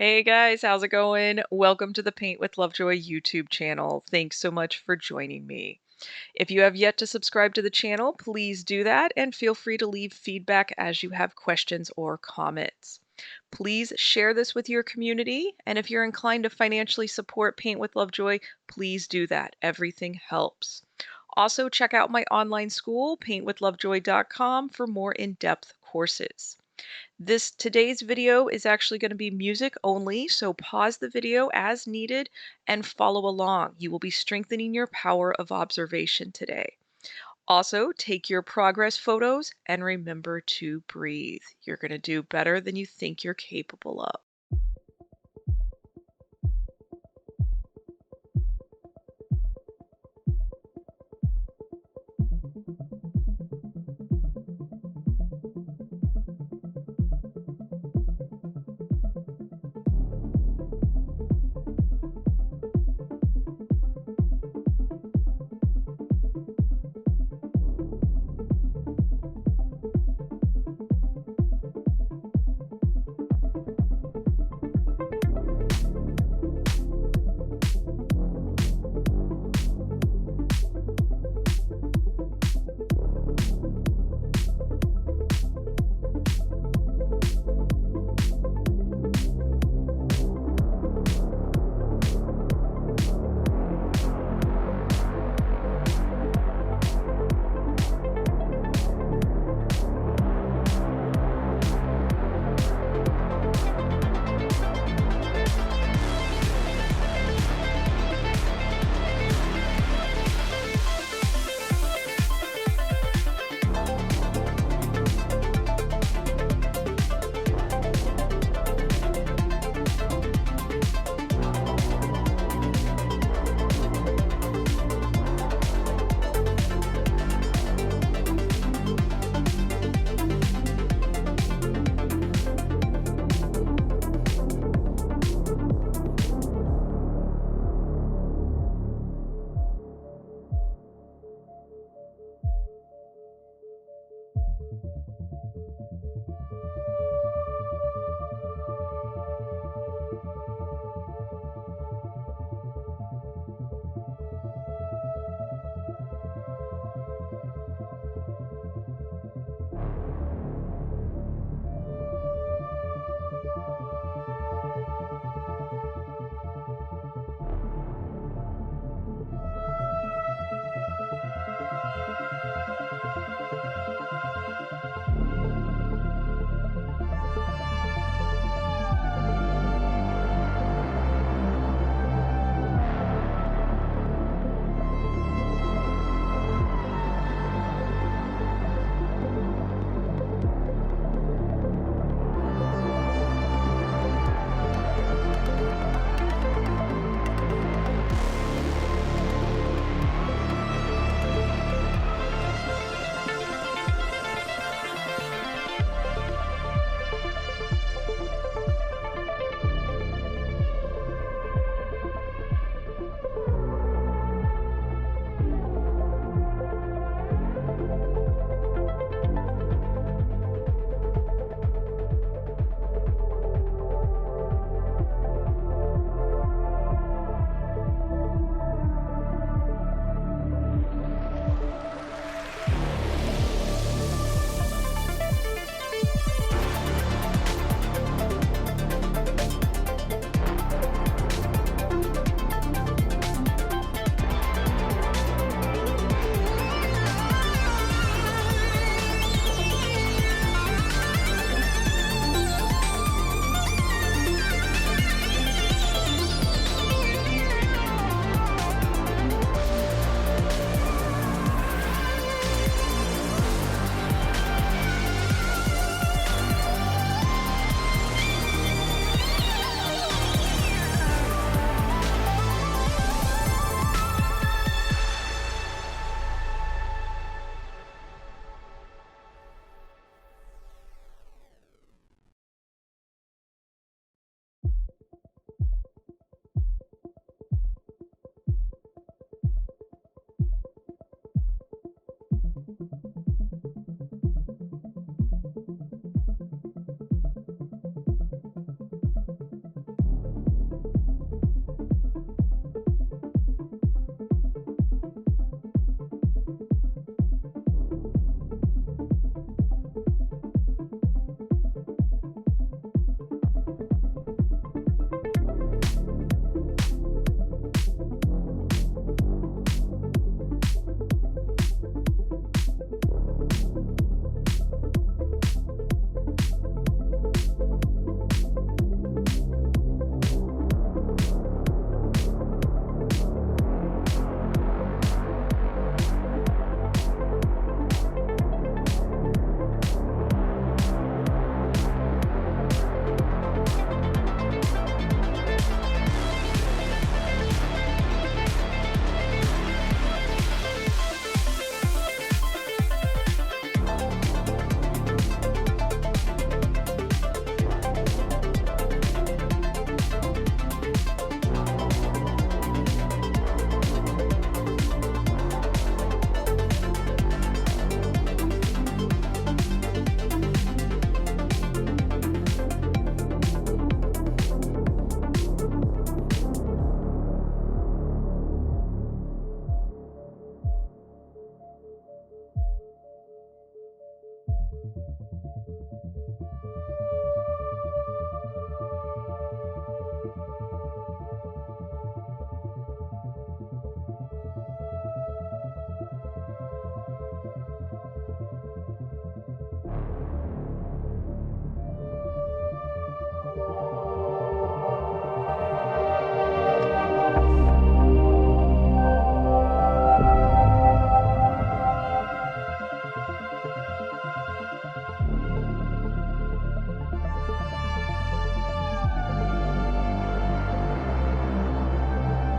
Hey guys, how's it going? Welcome to the Paint with Lovejoy YouTube channel. Thanks so much for joining me. If you have yet to subscribe to the channel, please do that and feel free to leave feedback as you have questions or comments. Please share this with your community, and if you're inclined to financially support Paint with Lovejoy, please do that. Everything helps. Also, check out my online school, paintwithlovejoy.com, for more in-depth courses. Today's video is actually going to be music only, so pause the video as needed and follow along. You will be strengthening your power of observation today. Also, take your progress photos and remember to breathe. You're going to do better than you think you're capable of.